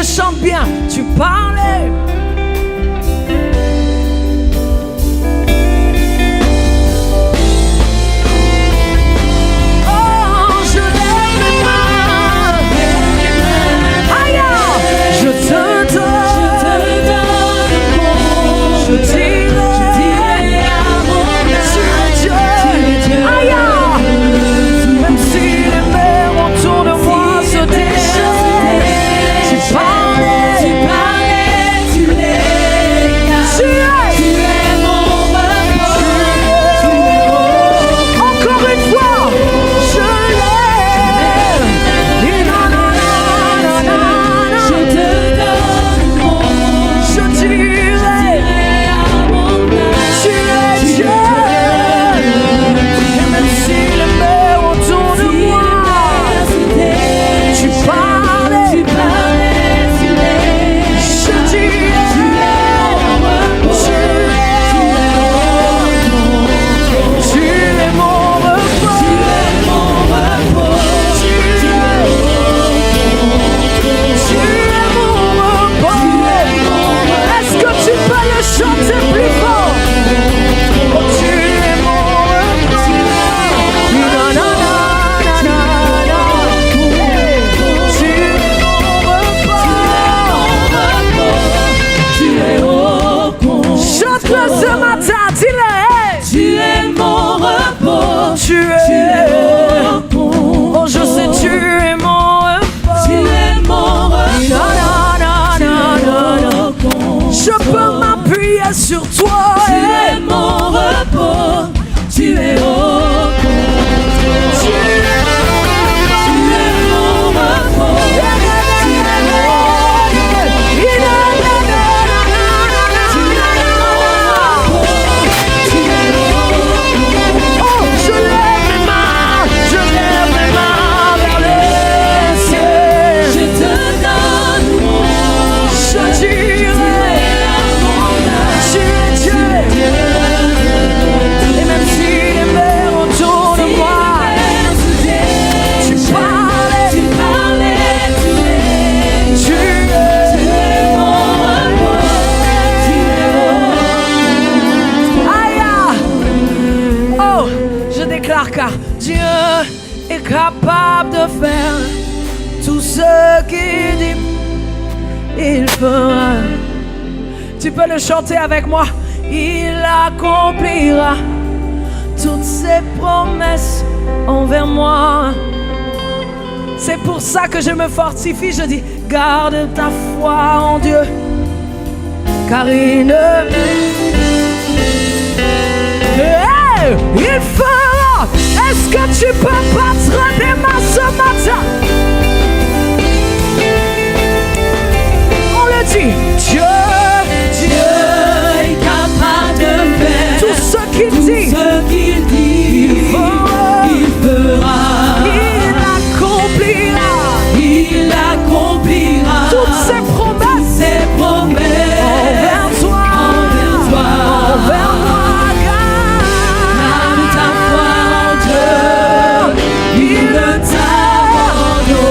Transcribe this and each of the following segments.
le chante bien. Tu parlais. Sur toi, tu es mon repos, tu es au tu es mon repos, oh, je lève mes mains vers le ciel. Je te donne mon Je dirai. Et même si les mers autour de moi, tu parlais, tu es mon repos, aïe, oh, je déclare car Dieu est capable de faire tout ce qu'il dit, il fera. Tu peux le chanter avec moi. Il accomplira toutes ses promesses envers moi. C'est pour ça que je me fortifie. Je dis, garde ta foi en Dieu, car il fera. Est-ce que tu peux battre des mains ce matin? On le dit, Dieu est capable de faire tout ce qu'il dit, il fera, il accomplira toutes ses promesses envers toi, envers moi. Garde ta foi en Dieu, il ne t'abandonnera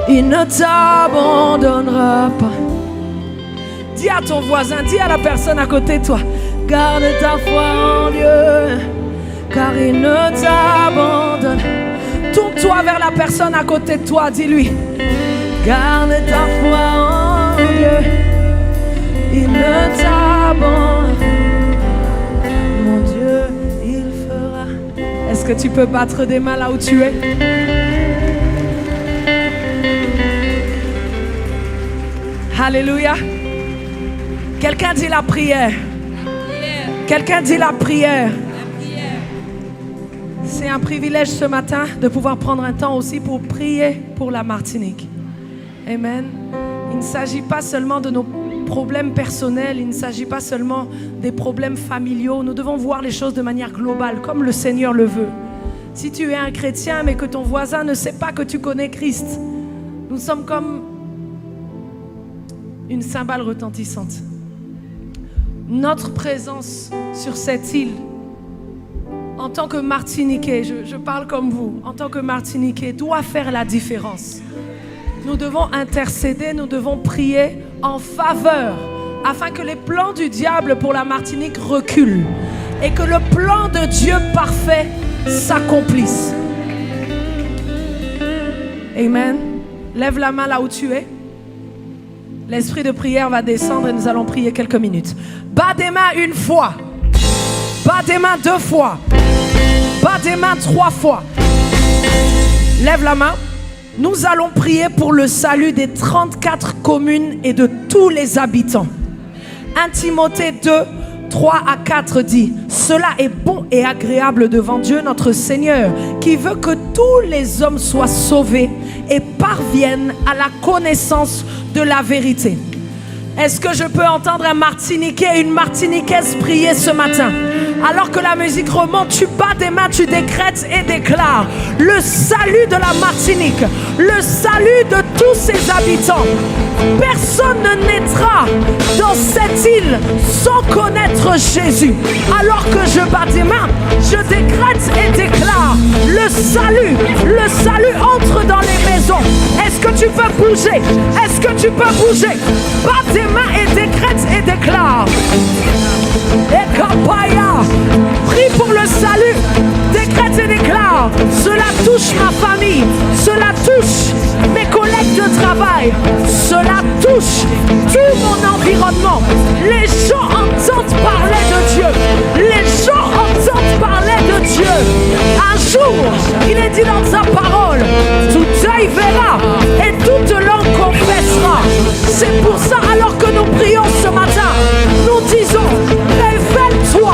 il ne t'abandonnera pas. Dis à ton voisin, dis à la personne à côté de toi, garde ta foi en Dieu, car il ne t'abandonne. Tourne-toi vers la personne à côté de toi, dis-lui, garde ta foi en Dieu, il ne t'abandonne. Mon Dieu, il fera. Est-ce que tu peux battre des mains là où tu es? Alléluia. Quelqu'un dit la prière. Quelqu'un dit la prière. C'est un privilège ce matin de pouvoir prendre un temps aussi pour prier pour la Martinique. Amen. Il ne s'agit pas seulement de nos problèmes personnels, il ne s'agit pas seulement des problèmes familiaux. Nous devons voir les choses de manière globale, comme le Seigneur le veut. Si tu es un chrétien mais que ton voisin ne sait pas que tu connais Christ, nous sommes comme une cymbale retentissante. Notre présence sur cette île, en tant que Martiniquais, je parle comme vous, en tant que Martiniquais, doit faire la différence. Nous devons intercéder, nous devons prier en faveur, afin que les plans du diable pour la Martinique reculent et que le plan de Dieu parfait s'accomplisse. Amen. Lève la main là où tu es. L'esprit de prière va descendre et nous allons prier quelques minutes. Bas des mains une fois. Bas des mains 2 fois. Bas des mains 3 fois. Lève la main. Nous allons prier pour le salut des 34 communes et de tous les habitants. 1 Timothée 2, 3 à 4 dit: cela est bon et agréable devant Dieu notre Seigneur, qui veut que tous les hommes soient sauvés et parviennent à la connaissance de la vérité. Est-ce que je peux entendre un Martiniquais et une Martiniquaise prier ce matin? Alors que la musique remonte, tu bats des mains, tu décrètes et déclares le salut de la Martinique, le salut de tous ses habitants. Personne ne naîtra dans cette île sans connaître Jésus. Alors que je bats des mains, je décrète et déclare le salut entre dans les maisons. Est-ce que tu peux bouger? Est-ce que tu peux bouger? Bats des mains et décrète et déclare. Et Kapaya, prie pour le salut, décrète et déclare. Cela touche ma famille, cela touche mes collègues de travail, cela touche tout mon environnement. Les gens entendent parler de Dieu, les gens entendent parler de Dieu. Un jour, il est dit dans sa parole, tout œil verra et toute langue confessera. C'est pour ça, alors que nous prions ce matin, nous disons: révèle-toi,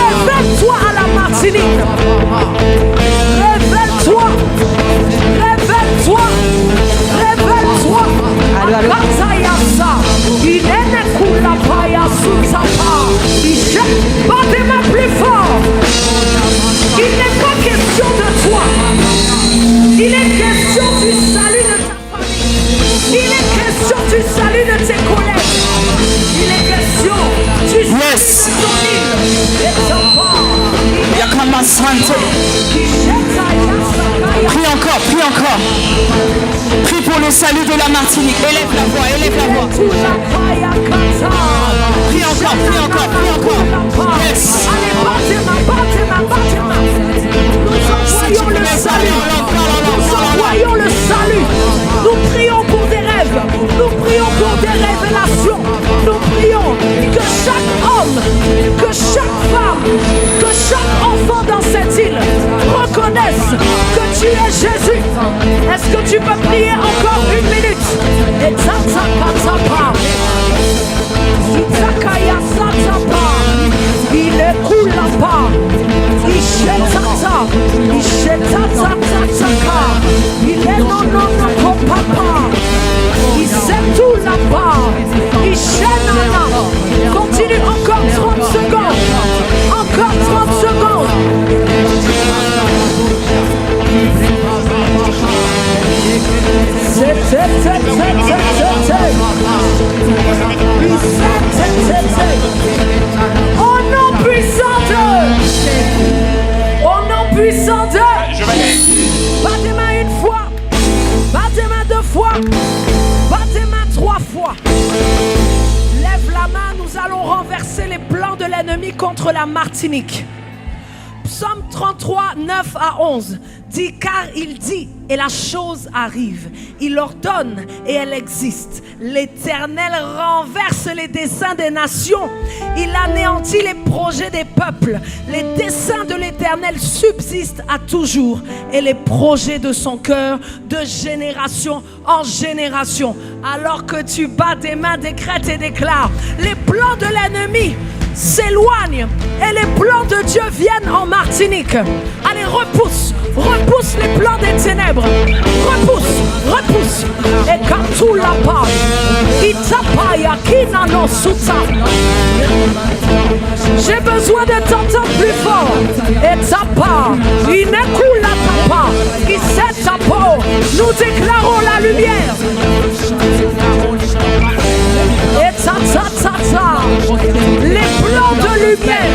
révèle-toi à la Martinique. Révèle-toi, révèle-toi, révèle-toi. Akatayasa, il est né kula paya sutapa. Il jette pas des mains plus fort. Il n'est pas question de toi. Il est question du salut de ta famille. Il est question du salut de tes collègues. Il est question du salut de ton île. Prie encore, prie encore. Prie pour le salut de la Martinique. Élève la voix, élève la voix. Prie encore, prie encore, prie encore. Yes. Allez, battez ma. Nous envoyons le salut. Nous envoyons le salut. Nous prions pour des rêves. Nous prions pour des révélations. Nous prions que chaque homme, que chaque femme, que chaque enfant dans cette île reconnaisse que tu es Jésus. Est-ce que tu peux prier encore 1 minute? Et il est cool là-bas. Il est non, papa. Il sait tout là-bas. Il chaîne. Continue encore 30 secondes. Encore 30 secondes. Au nom puissant de. Au nom puissant de. Battez-moi 1 fois. Battez-moi 2 fois. l'ennemi contre la Martinique. Psaume 33, 9 à 11 dit, car il dit et la chose arrive. Il ordonne et elle existe. L'Éternel renverse les desseins des nations. Il anéantit les projets des peuples. Les desseins de l'Éternel subsistent à toujours et les projets de son cœur de génération en génération. Alors que tu bats tes mains, décrète et déclare, les plans de l'ennemi s'éloignent et les plans de Dieu viennent en Martinique. Allez, repousse les plans des ténèbres. Repousse. Et quand tout la part, Itapaya Kinano Suta. J'ai besoin de t'entendre plus fort. Et tapa, Inekula tapa, Isetapo. Nous déclarons la lumière. Et les plans de lumière,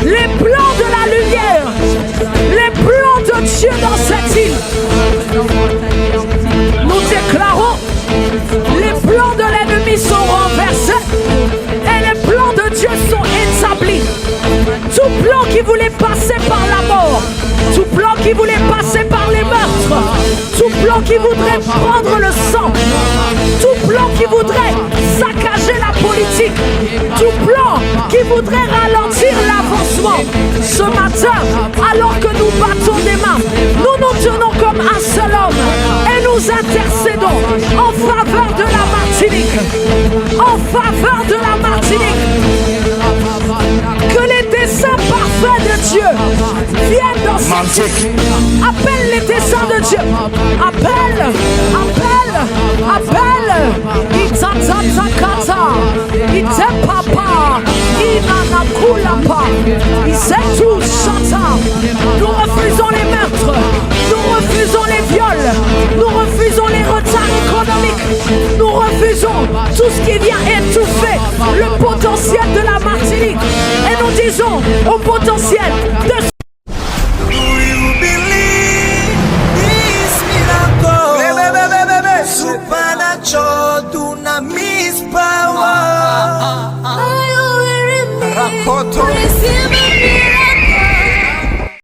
les plans de la lumière, les plans de Dieu dans cette île. Nous déclarons, les plans de l'ennemi sont renversés et les plans de Dieu sont établis. Tout plan qui voulait passer par la mort, tout plan qui voulait passer par les meurtres, tout plan qui voudrait prendre le sang, tout plan qui voudrait saccager la politique, tout plan qui voudrait ralentir l'avancement. Ce matin, alors que nous battons des mains, nous nous tenons comme un seul homme et nous intercédons en faveur de la Martinique. En faveur de la Martinique. Que les desseins parfaits de Dieu viennent dans cette île. Appelle les desseins de Dieu. Appelle. Itatatakata. Itepapa. Inanakulapa. Isetu Shata. Nous refusons les meurtres. Nous refusons les viols. Nous refusons les retards économiques. Nous refusons tout ce qui vient étouffer le potentiel de la Martinique. Et nous disons au potentiel de